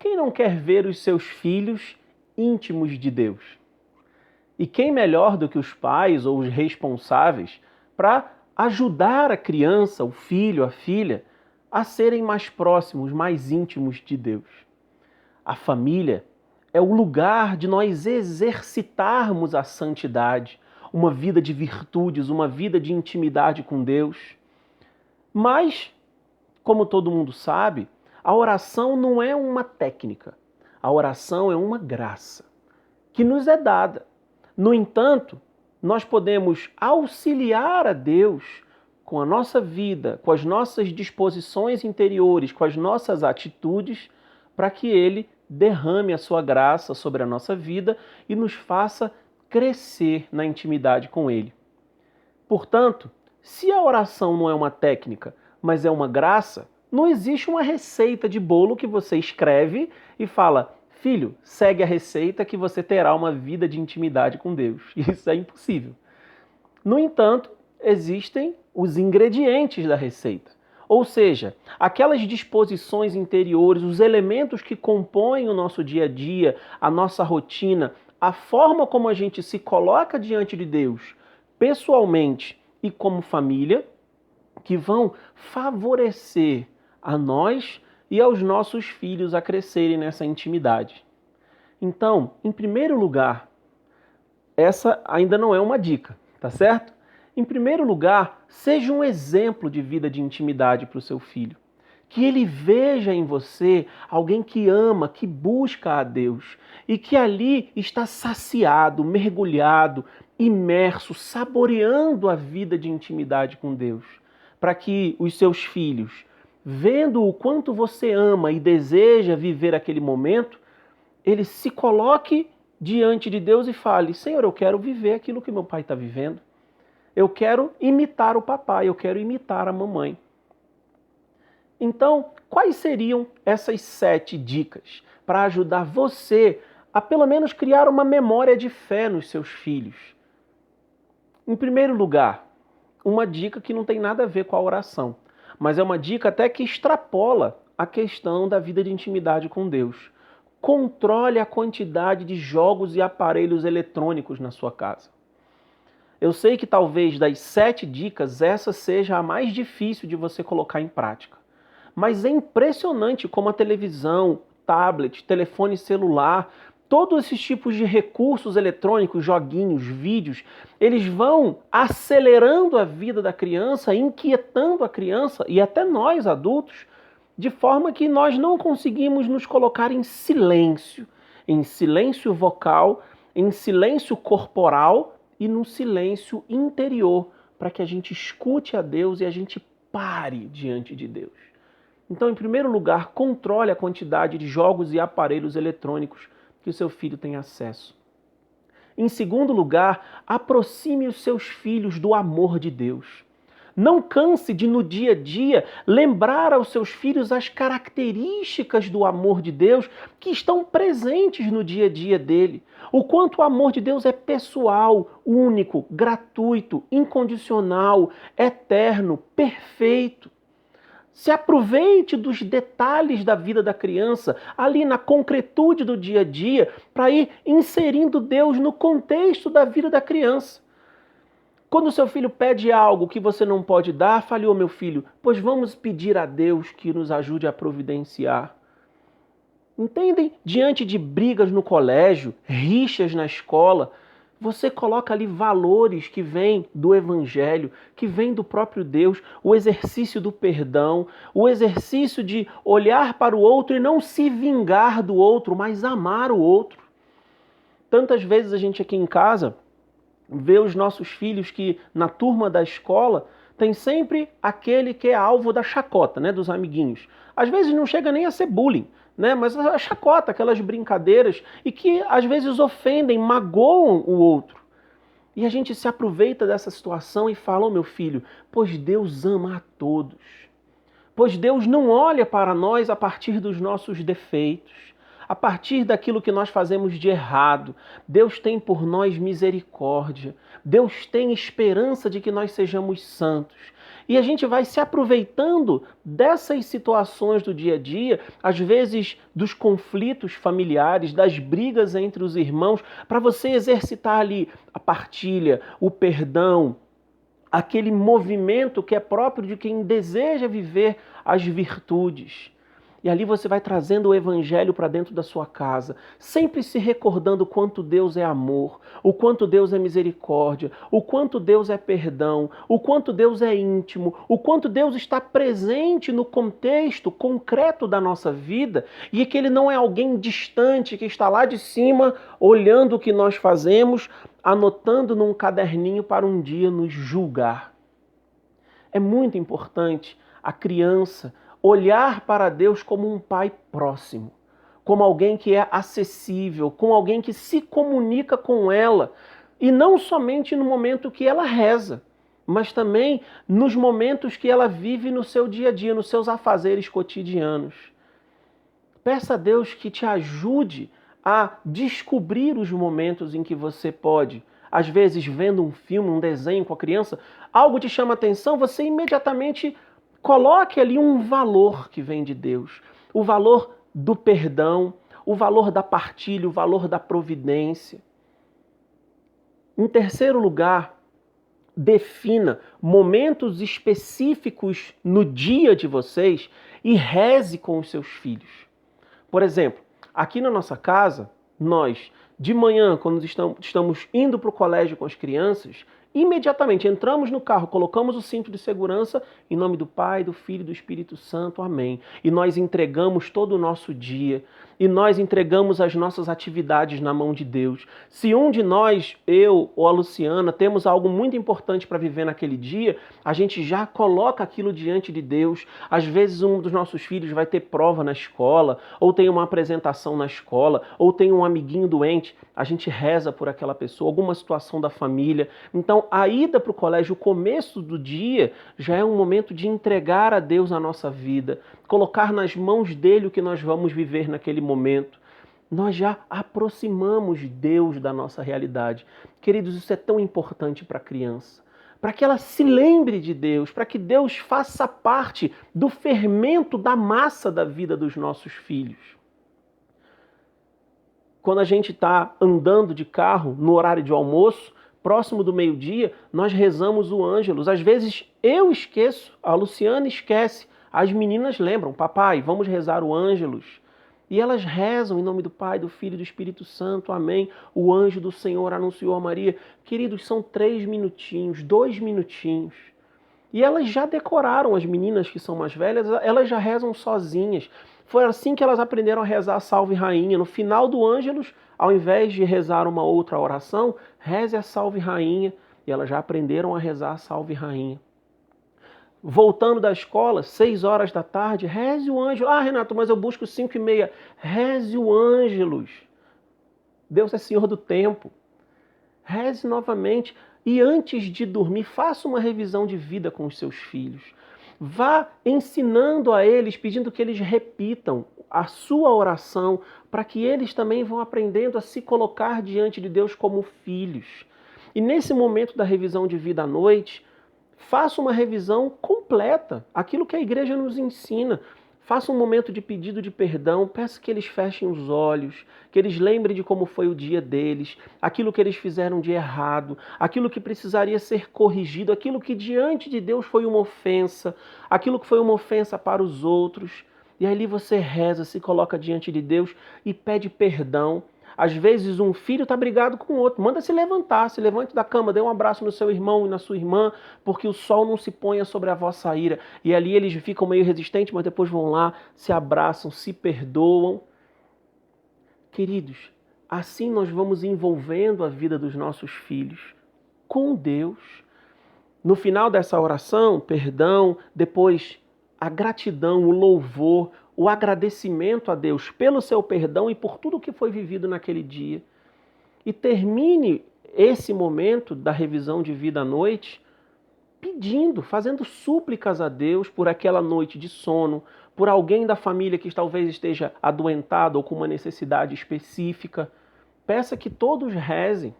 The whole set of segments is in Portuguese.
quem não quer ver os seus filhos íntimos de Deus? E quem melhor do que os pais ou os responsáveis para ajudar a criança, o filho, a filha, a serem mais próximos, mais íntimos de Deus? A família é o lugar de nós exercitarmos a santidade, uma vida de virtudes, uma vida de intimidade com Deus. Mas, como todo mundo sabe, a oração não é uma técnica. A oração é uma graça que nos é dada. No entanto, nós podemos auxiliar a Deus com a nossa vida, com as nossas disposições interiores, com as nossas atitudes, para que Ele derrame a sua graça sobre a nossa vida e nos faça crescer na intimidade com Ele. Portanto, se a oração não é uma técnica, mas é uma graça, não existe uma receita de bolo que você escreve e fala: filho, segue a receita que você terá uma vida de intimidade com Deus. Isso é impossível. No entanto, existem os ingredientes da receita. Ou seja, aquelas disposições interiores, os elementos que compõem o nosso dia a dia, a nossa rotina, a forma como a gente se coloca diante de Deus, pessoalmente e como família, que vão favorecer a nós e aos nossos filhos a crescerem nessa intimidade. Então, em primeiro lugar, essa ainda não é uma dica, tá certo? Em primeiro lugar, seja um exemplo de vida de intimidade para o seu filho. Que ele veja em você alguém que ama, que busca a Deus e que ali está saciado, mergulhado, imerso, saboreando a vida de intimidade com Deus. Para que os seus filhos, vendo o quanto você ama e deseja viver aquele momento, ele se coloque diante de Deus e fale: Senhor, eu quero viver aquilo que meu pai está vivendo. Eu quero imitar o papai, eu quero imitar a mamãe. Então, quais seriam essas 7 dicas para ajudar você a pelo menos criar uma memória de fé nos seus filhos? Em primeiro lugar, uma dica que não tem nada a ver com a oração, mas é uma dica até que extrapola a questão da vida de intimidade com Deus. Controle a quantidade de jogos e aparelhos eletrônicos na sua casa. Eu sei que talvez das 7 dicas, essa seja a mais difícil de você colocar em prática. Mas é impressionante como a televisão, tablet, telefone celular, todos esses tipos de recursos eletrônicos, joguinhos, vídeos, eles vão acelerando a vida da criança, inquietando a criança e até nós adultos, de forma que nós não conseguimos nos colocar em silêncio vocal, em silêncio corporal e no silêncio interior, para que a gente escute a Deus e a gente pare diante de Deus. Então, em primeiro lugar, controle a quantidade de jogos e aparelhos eletrônicos que o seu filho tem acesso. Em segundo lugar, aproxime os seus filhos do amor de Deus. Não canse de, no dia a dia, lembrar aos seus filhos as características do amor de Deus que estão presentes no dia a dia dele. O quanto o amor de Deus é pessoal, único, gratuito, incondicional, eterno, perfeito. Se aproveite dos detalhes da vida da criança, ali na concretude do dia a dia, para ir inserindo Deus no contexto da vida da criança. Quando o seu filho pede algo que você não pode dar, fale: ô meu filho, pois vamos pedir a Deus que nos ajude a providenciar. Entendem? Diante de brigas no colégio, rixas na escola, você coloca ali valores que vêm do Evangelho, que vêm do próprio Deus, o exercício do perdão, o exercício de olhar para o outro e não se vingar do outro, mas amar o outro. Tantas vezes a gente aqui em casa vê os nossos filhos que na turma da escola tem sempre aquele que é alvo da chacota, né, dos amiguinhos. Às vezes não chega nem a ser bullying, né, mas a chacota, aquelas brincadeiras e que às vezes ofendem, magoam o outro. E a gente se aproveita dessa situação e fala: ô meu filho, pois Deus ama a todos. Pois Deus não olha para nós a partir dos nossos defeitos, a partir daquilo que nós fazemos de errado. Deus tem por nós misericórdia. Deus tem esperança de que nós sejamos santos. E a gente vai se aproveitando dessas situações do dia a dia, às vezes dos conflitos familiares, das brigas entre os irmãos, para você exercitar ali a partilha, o perdão, aquele movimento que é próprio de quem deseja viver as virtudes. E ali você vai trazendo o evangelho para dentro da sua casa, sempre se recordando o quanto Deus é amor, o quanto Deus é misericórdia, o quanto Deus é perdão, o quanto Deus é íntimo, o quanto Deus está presente no contexto concreto da nossa vida e que Ele não é alguém distante que está lá de cima olhando o que nós fazemos, anotando num caderninho para um dia nos julgar. É muito importante a criança olhar para Deus como um pai próximo, como alguém que é acessível, como alguém que se comunica com ela, e não somente no momento que ela reza, mas também nos momentos que ela vive no seu dia a dia, nos seus afazeres cotidianos. Peça a Deus que te ajude a descobrir os momentos em que você pode, às vezes vendo um filme, um desenho com a criança, algo te chama a atenção, você imediatamente coloque ali um valor que vem de Deus. O valor do perdão, o valor da partilha, o valor da providência. Em terceiro lugar, defina momentos específicos no dia de vocês e reze com os seus filhos. Por exemplo, aqui na nossa casa, nós, de manhã, quando estamos indo para o colégio com as crianças, imediatamente entramos no carro, colocamos o cinto de segurança, em nome do Pai, do Filho e do Espírito Santo, amém. E nós entregamos todo o nosso dia, e nós entregamos as nossas atividades na mão de Deus. Se um de nós, eu ou a Luciana, temos algo muito importante para viver naquele dia, a gente já coloca aquilo diante de Deus. Às vezes um dos nossos filhos vai ter prova na escola, ou tem uma apresentação na escola, ou tem um amiguinho doente, a gente reza por aquela pessoa, alguma situação da família. Então, a ida para o colégio, o começo do dia, já é um momento de entregar a Deus a nossa vida, colocar nas mãos dele o que nós vamos viver naquele momento. Nós já aproximamos Deus da nossa realidade. Queridos, isso é tão importante para a criança, para que ela se lembre de Deus, para que Deus faça parte do fermento da massa da vida dos nossos filhos. Quando a gente está andando de carro no horário de almoço, próximo do meio-dia, nós rezamos o Ângelus. Às vezes eu esqueço, a Luciana esquece, as meninas lembram, papai, vamos rezar o Ângelus. E elas rezam em nome do Pai, do Filho e do Espírito Santo, amém. O anjo do Senhor anunciou a Maria. Queridos, são 3 minutinhos, 2 minutinhos. E elas já decoraram, as meninas que são mais velhas, elas já rezam sozinhas. Foi assim que elas aprenderam a rezar Salve Rainha. No final do Ângelus, ao invés de rezar uma outra oração, reze a Salve Rainha. E elas já aprenderam a rezar a Salve Rainha. Voltando da escola, 6 horas da tarde, reze o Ângelus. Ah, Renato, mas eu busco 5h30. Reze o Ângelus. Deus é Senhor do tempo. Reze novamente. E antes de dormir, faça uma revisão de vida com os seus filhos. Vá ensinando a eles, pedindo que eles repitam a sua oração, para que eles também vão aprendendo a se colocar diante de Deus como filhos. E nesse momento da revisão de vida à noite, faça uma revisão completa, aquilo que a igreja nos ensina. Faça um momento de pedido de perdão, peça que eles fechem os olhos, que eles lembrem de como foi o dia deles, aquilo que eles fizeram de errado, aquilo que precisaria ser corrigido, aquilo que diante de Deus foi uma ofensa, aquilo que foi uma ofensa para os outros. E ali você reza, se coloca diante de Deus e pede perdão. Às vezes um filho está brigado com o outro, manda se levantar, se levante da cama, dê um abraço no seu irmão e na sua irmã, porque o sol não se ponha sobre a vossa ira. E ali eles ficam meio resistentes, mas depois vão lá, se abraçam, se perdoam. Queridos, assim nós vamos envolvendo a vida dos nossos filhos com Deus. No final dessa oração, perdão, depois a gratidão, o louvor, o agradecimento a Deus pelo seu perdão e por tudo que foi vivido naquele dia. E termine esse momento da revisão de vida à noite pedindo, fazendo súplicas a Deus por aquela noite de sono, por alguém da família que talvez esteja adoentado ou com uma necessidade específica. Peça que todos rezem.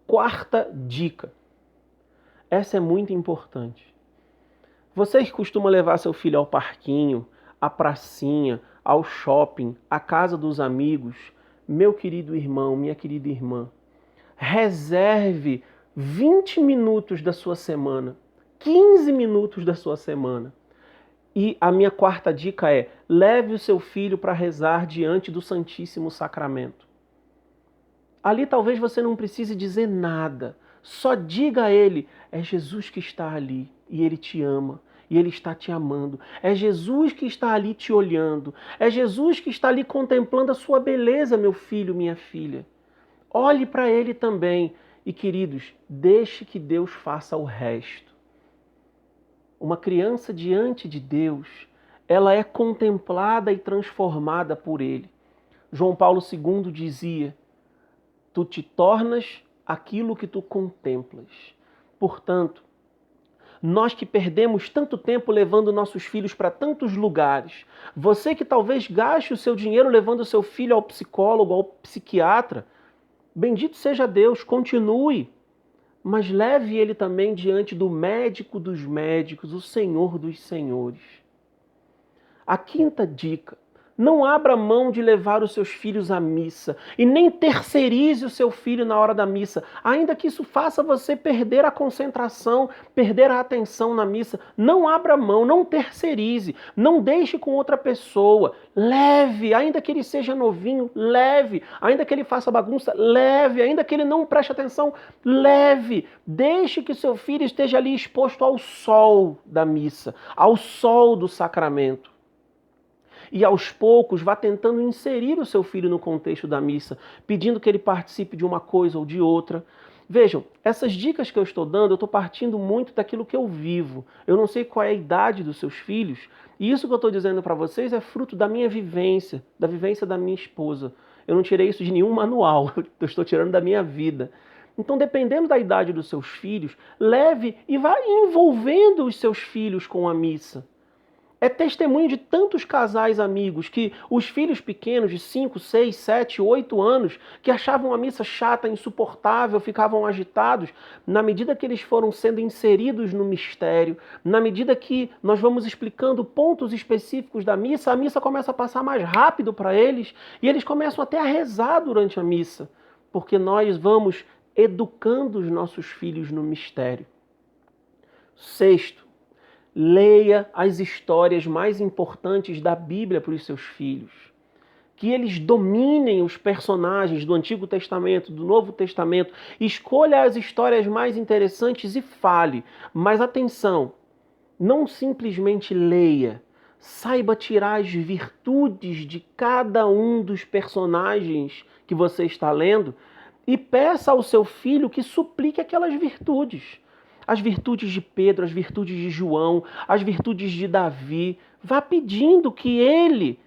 Quarta dica. Essa é muito importante. Você que costuma levar seu filho ao parquinho, à pracinha, ao shopping, à casa dos amigos, meu querido irmão, minha querida irmã, reserve 20 minutos da sua semana, 15 minutos da sua semana. E a minha quarta dica é: leve o seu filho para rezar diante do Santíssimo Sacramento. Ali talvez você não precise dizer nada. Só diga a ele: é Jesus que está ali e ele te ama. E ele está te amando. É Jesus que está ali te olhando. É Jesus que está ali contemplando a sua beleza, meu filho, minha filha. Olhe para ele também. E, queridos, deixe que Deus faça o resto. Uma criança diante de Deus, ela é contemplada e transformada por ele. João Paulo II dizia: tu te tornas aquilo que tu contemplas. Portanto, nós que perdemos tanto tempo levando nossos filhos para tantos lugares, você que talvez gaste o seu dinheiro levando o seu filho ao psicólogo, ao psiquiatra, bendito seja Deus, continue, mas leve ele também diante do médico dos médicos, o Senhor dos senhores. A quinta dica: não abra mão de levar os seus filhos à missa e nem terceirize o seu filho na hora da missa, ainda que isso faça você perder a concentração, perder a atenção na missa. Não abra mão, não terceirize, não deixe com outra pessoa. Leve, ainda que ele seja novinho, leve, ainda que ele faça bagunça, leve, ainda que ele não preste atenção, leve. Deixe que seu filho esteja ali exposto ao sol da missa, ao sol do sacramento. E aos poucos vá tentando inserir o seu filho no contexto da missa, pedindo que ele participe de uma coisa ou de outra. Vejam, essas dicas que eu estou dando, eu estou partindo muito daquilo que eu vivo. Eu não sei qual é a idade dos seus filhos, e isso que eu estou dizendo para vocês é fruto da minha vivência, da vivência da minha esposa. Eu não tirei isso de nenhum manual, eu estou tirando da minha vida. Então, dependendo da idade dos seus filhos, leve e vá envolvendo os seus filhos com a missa. É testemunho de tantos casais amigos que os filhos pequenos de 5, 6, 7, 8 anos que achavam a missa chata, insuportável, ficavam agitados, na medida que eles foram sendo inseridos no mistério, na medida que nós vamos explicando pontos específicos da missa, a missa começa a passar mais rápido para eles e eles começam até a rezar durante a missa, porque nós vamos educando os nossos filhos no mistério. Sexto, leia as histórias mais importantes da Bíblia para os seus filhos. Que eles dominem os personagens do Antigo Testamento, do Novo Testamento. Escolha as histórias mais interessantes e fale. Mas atenção, não simplesmente leia. Saiba tirar as virtudes de cada um dos personagens que você está lendo e peça ao seu filho que suplique aquelas virtudes. As virtudes de Pedro, as virtudes de João, as virtudes de Davi. Vá pedindo que ele,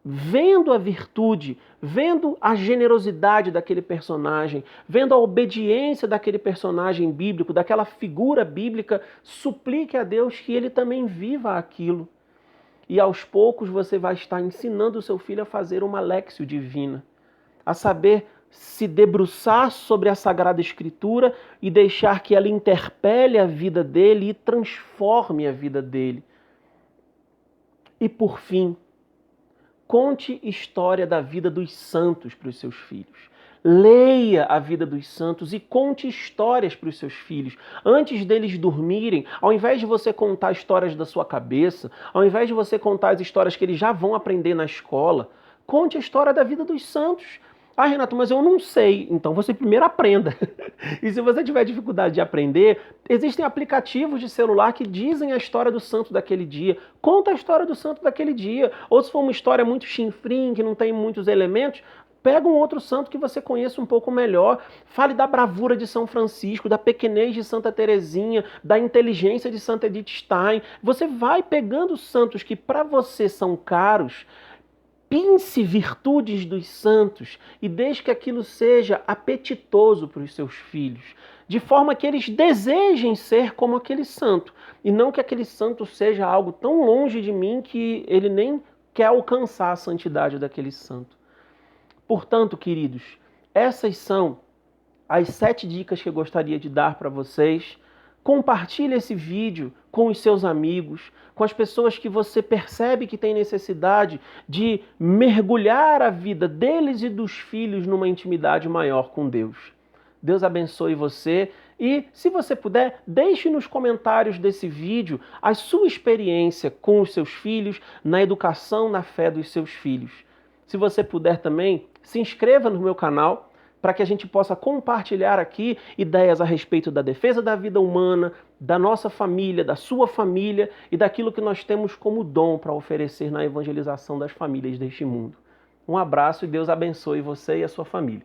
vendo a virtude, vendo a generosidade daquele personagem, vendo a obediência daquele personagem bíblico, daquela figura bíblica, suplique a Deus que ele também viva aquilo. E aos poucos você vai estar ensinando o seu filho a fazer uma léxio divina, a saber se debruçar sobre a Sagrada Escritura e deixar que ela interpele a vida dele e transforme a vida dele. E por fim, conte história da vida dos santos para os seus filhos. Leia a vida dos santos e conte histórias para os seus filhos. Antes deles dormirem, ao invés de você contar histórias da sua cabeça, ao invés de você contar as histórias que eles já vão aprender na escola, conte a história da vida dos santos. Ah, Renato, mas eu não sei. Então você primeiro aprenda. E se você tiver dificuldade de aprender, existem aplicativos de celular que dizem a história do santo daquele dia. Conta a história do santo daquele dia. Ou se for uma história muito chinfrim, que não tem muitos elementos, pega um outro santo que você conheça um pouco melhor. Fale da bravura de São Francisco, da pequenez de Santa Teresinha, da inteligência de Santa Edith Stein. Você vai pegando santos que para você são caros, pince virtudes dos santos e deixe que aquilo seja apetitoso para os seus filhos, de forma que eles desejem ser como aquele santo, e não que aquele santo seja algo tão longe de mim que ele nem quer alcançar a santidade daquele santo. Portanto, queridos, essas são as 7 dicas que eu gostaria de dar para vocês Compartilhe esse vídeo com os seus amigos, com as pessoas que você percebe que tem necessidade de mergulhar a vida deles e dos filhos numa intimidade maior com Deus. Deus abençoe você e, se você puder, deixe nos comentários desse vídeo a sua experiência com os seus filhos, na educação, na fé dos seus filhos. Se você puder também, se inscreva no meu canal para que a gente possa compartilhar aqui ideias a respeito da defesa da vida humana, da nossa família, da sua família e daquilo que nós temos como dom para oferecer na evangelização das famílias deste mundo. Um abraço e Deus abençoe você e a sua família.